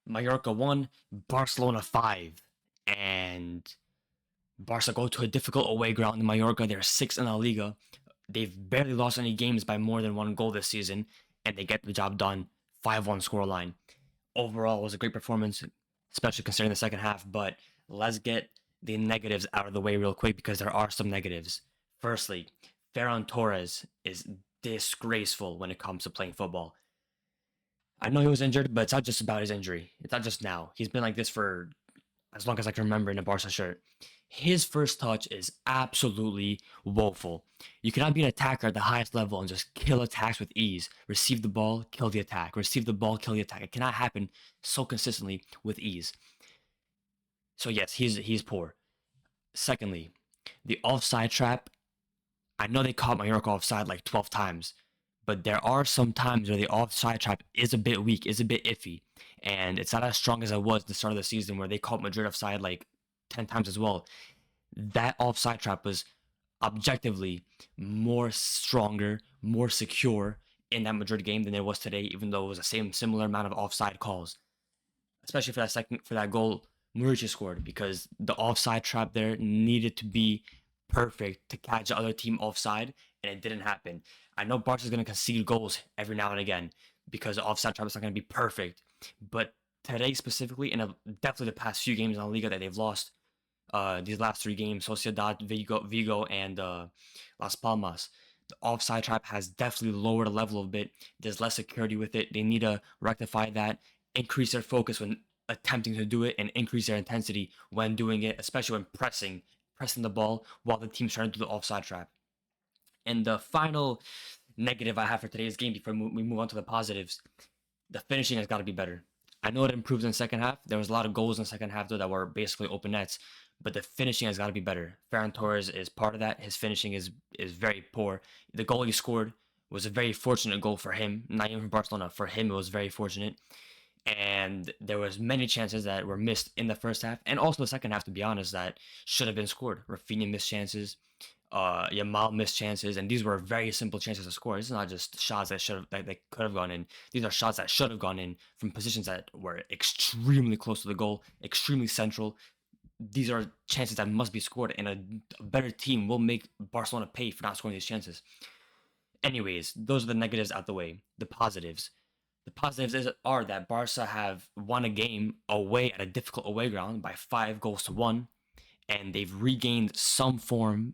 Mallorca 1, Barcelona 5. And Barca go to a difficult away ground in Mallorca. They're 6th in La Liga. They've barely lost any games by more than one goal this season, and they get the job done. 5-1 scoreline. Overall, it was a great performance, especially considering the second half. But let's get the negatives out of the way real quick because there are some negatives. Firstly, Ferran Torres is disgraceful when it comes to playing football. I know he was injured, but it's not just about his injury. It's not just now. He's been like this for as long as I can remember in a Barca shirt. His first touch is absolutely woeful. You cannot be an attacker at the highest level and just kill attacks with ease. Receive the ball, kill the attack. Receive the ball, kill the attack. It cannot happen so consistently with ease. So yes, he's poor. Secondly, the offside trap. I know they caught Mallorca offside like 12 times, but there are some times where the offside trap is a bit weak, is a bit iffy, and it's not as strong as it was at the start of the season where they caught Madrid offside like 10 times as well. That offside trap was objectively more stronger, more secure in that Madrid game than it was today, even though it was the same similar amount of offside calls. Especially for that goal Murici scored, because the offside trap there needed to be perfect to catch the other team offside, and it didn't happen. I know Barca's going to concede goals every now and again because the offside trap is not going to be perfect, but today specifically, and definitely the past few games in La Liga that they've lost, these last three games, Sociedad, Vigo, and Las Palmas, the offside trap has definitely lowered the level a bit. There's less security with it. They need to rectify that, increase their focus when attempting to do it, and increase their intensity when doing it, especially when pressing the ball while the team's trying to do the offside trap. And the final negative I have for today's game before we move on to the positives, the finishing has got to be better. I know it improved in the second half. There was a lot of goals in the second half though that were basically open nets, but the finishing has got to be better. Ferran Torres is part of that. His finishing is very poor. The goal he scored was a very fortunate goal for him, not even for Barcelona. For him, it was very fortunate. And there was many chances that were missed in the first half and also the second half, to be honest, that should have been scored. Rafinha missed chances, Yamal missed chances, and these were very simple chances to score. It's not just shots that could have gone in. These are shots that should have gone in from positions that were extremely close to the goal, extremely central. These are chances that must be scored, and a better team will make Barcelona pay for not scoring these chances. Anyways, those are the negatives out the way. The positives. The positives are that Barca have won a game away at a difficult away ground by 5-1, and they've regained some form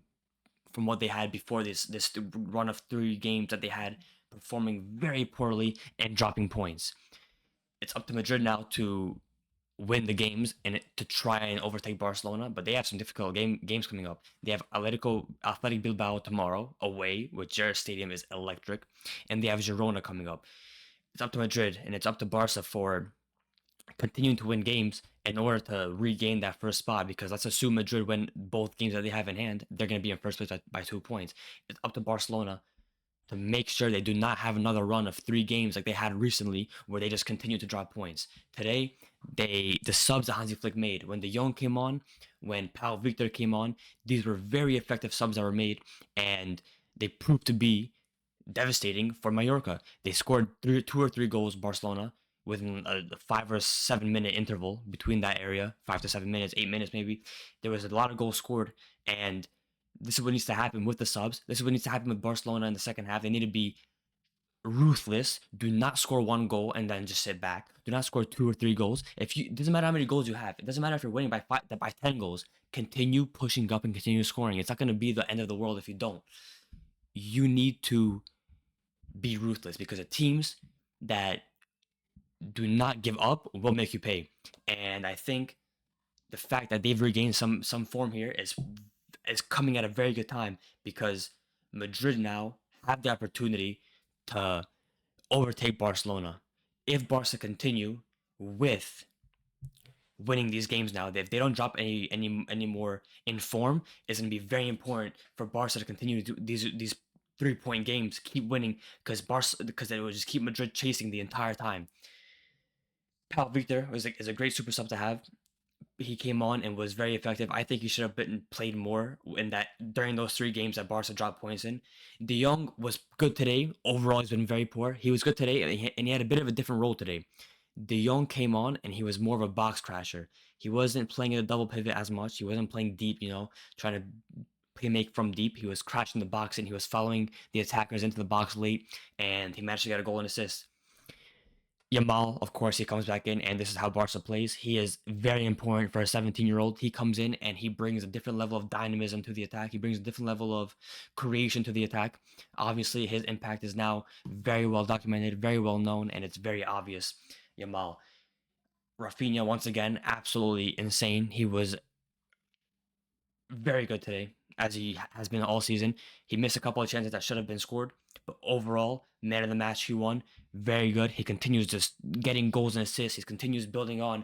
from what they had before this run of 3 games that they had, performing very poorly and dropping points. It's up to Madrid now to win the games and to try and overtake Barcelona, but they have some difficult games coming up. They have Athletic Bilbao tomorrow away, which their stadium is electric, and they have Girona coming up. It's up to Madrid and it's up to Barca for continuing to win games in order to regain that first spot, because let's assume Madrid win both games that they have in hand, they're going to be in first place by 2 points. It's up to Barcelona to make sure they do not have another run of 3 games like they had recently where they just continue to drop points. Today, the subs that Hansi Flick made, when De Jong came on, when Pau Victor came on, these were very effective subs that were made, and they proved to be devastating for Mallorca. They scored 2 or 3 goals, Barcelona, within a 5 or 7 minute interval between that area, 5 to 7 minutes, 8 minutes maybe. There was a lot of goals scored, and this is what needs to happen with the subs. This is what needs to happen with Barcelona in the second half. They need to be ruthless. Do not score 1 goal and then just sit back. Do not score 2 or 3 goals. It doesn't matter how many goals you have. It doesn't matter if you're winning by 10 goals. Continue pushing up and continue scoring. It's not going to be the end of the world if you don't. You need to be ruthless, because the teams that do not give up will make you pay. And I think the fact that they've regained some form here is coming at a very good time, because Madrid now have the opportunity to overtake Barcelona. If Barca continue with winning these games now, if they don't drop any more in form, it's going to be very important for Barca to continue to do these 3-point games, keep winning, because it will just keep Madrid chasing the entire time. Pau Victor is a great super sub to have. He came on and was very effective. I think he should have played more in that during those 3 games that Barca dropped points in. De Jong was good today. Overall, he's been very poor. He was good today, and he had a bit of a different role today. De Jong came on and he was more of a box crasher. He wasn't playing in a double pivot as much. He wasn't playing deep, trying to play make from deep. He was crashing the box and he was following the attackers into the box late, and he managed to get a goal and assist. Yamal, of course, he comes back in, and this is how Barca plays. He is very important for a 17-year-old. He comes in and he brings a different level of dynamism to the attack. He brings a different level of creation to the attack. Obviously, his impact is now very well documented, very well known, and it's very obvious. Yamal. Rafinha, once again, absolutely insane. He was very good today, as he has been all season. He missed a couple of chances that should have been scored, but overall, man of the match, he won. Very good. He continues just getting goals and assists. He continues building on,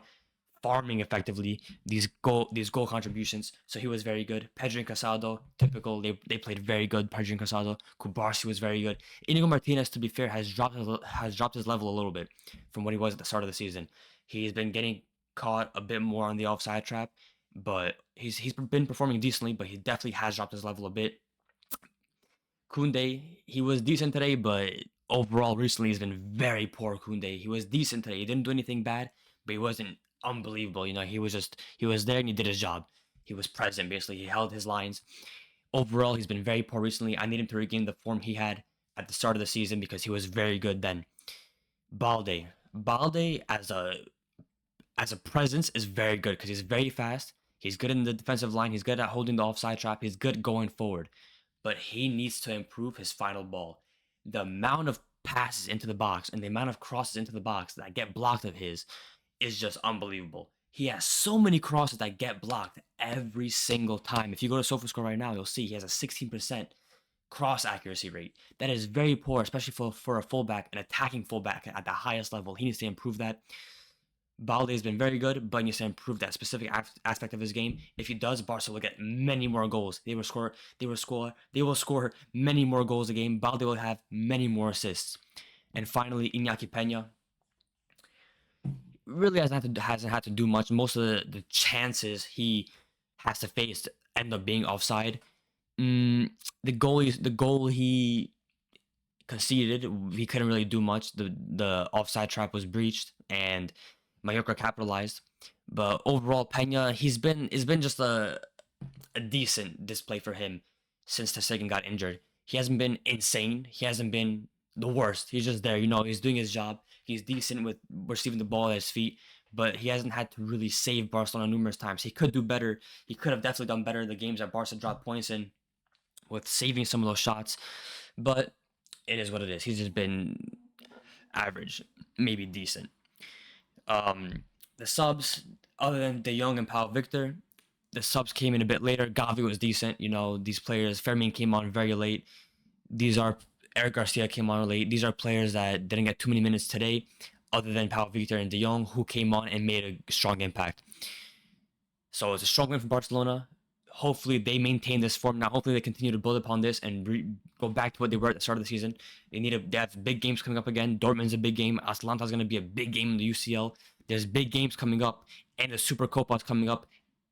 farming effectively these goal contributions. So he was very good. Pedri and Casado, typical. They played very good. Pedri and Casado. Kubarsi was very good. Inigo Martinez, to be fair, has dropped his level a little bit from what he was at the start of the season. He's been getting caught a bit more on the offside trap, but he's been performing decently. But he definitely has dropped his level a bit. Koundé, he was decent today, but overall recently he's been very poor. Koundé, he was decent today. He didn't do anything bad, but he wasn't unbelievable. He was there and he did his job. He was present basically. He held his lines. Overall, he's been very poor recently. I need him to regain the form he had at the start of the season because he was very good then. Balde as a presence is very good because he's very fast. He's good in the defensive line. He's good at holding the offside trap. He's good going forward, but he needs to improve his final ball. The amount of passes into the box and the amount of crosses into the box that get blocked of his is just unbelievable. He has so many crosses that get blocked every single time. If you go to SofaScore right now, you'll see he has a 16% cross accuracy rate. That is very poor, especially for a fullback, an attacking fullback at the highest level. He needs to improve that. Balde has been very good, but he needs to improve that specific aspect of his game. If he does, Barca will get many more goals. They will score many more goals a game. Balde will have many more assists. And finally, Iñaki Peña really hasn't had to do much. Most of the chances he has to face end up being offside. The goal he conceded, he couldn't really do much. The offside trap was breached, and Mallorca capitalized. But overall, Peña, it's been just a decent display for him since Ter Stegen got injured. He hasn't been insane. He hasn't been the worst. He's just there. He's doing his job. He's decent with receiving the ball at his feet, but he hasn't had to really save Barcelona numerous times. He could do better. He could have definitely done better in the games that Barca dropped points in with saving some of those shots. But it is what it is. He's just been average, maybe decent. The subs, other than De Jong and Pau Victor, the subs came in a bit later. Gavi was decent. These players, Fermin came on very late. Eric Garcia came on late. These are players that didn't get too many minutes today, other than Pau Victor and De Jong, who came on and made a strong impact. So it's a strong win for Barcelona. Hopefully they maintain this form now. Hopefully they continue to build upon this and go back to what they were at the start of the season. They have big games coming up again. Dortmund's a big game. Atalanta's going to be a big game in the UCL. There's big games coming up, and the Supercopa's coming up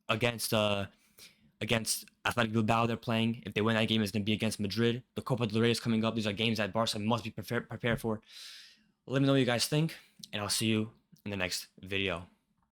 against Athletic Bilbao. They're playing. If they win that game, it's going to be against Madrid. The Copa del Rey is coming up. These are games that Barca must be prepared for. Let me know what you guys think, and I'll see you in the next video.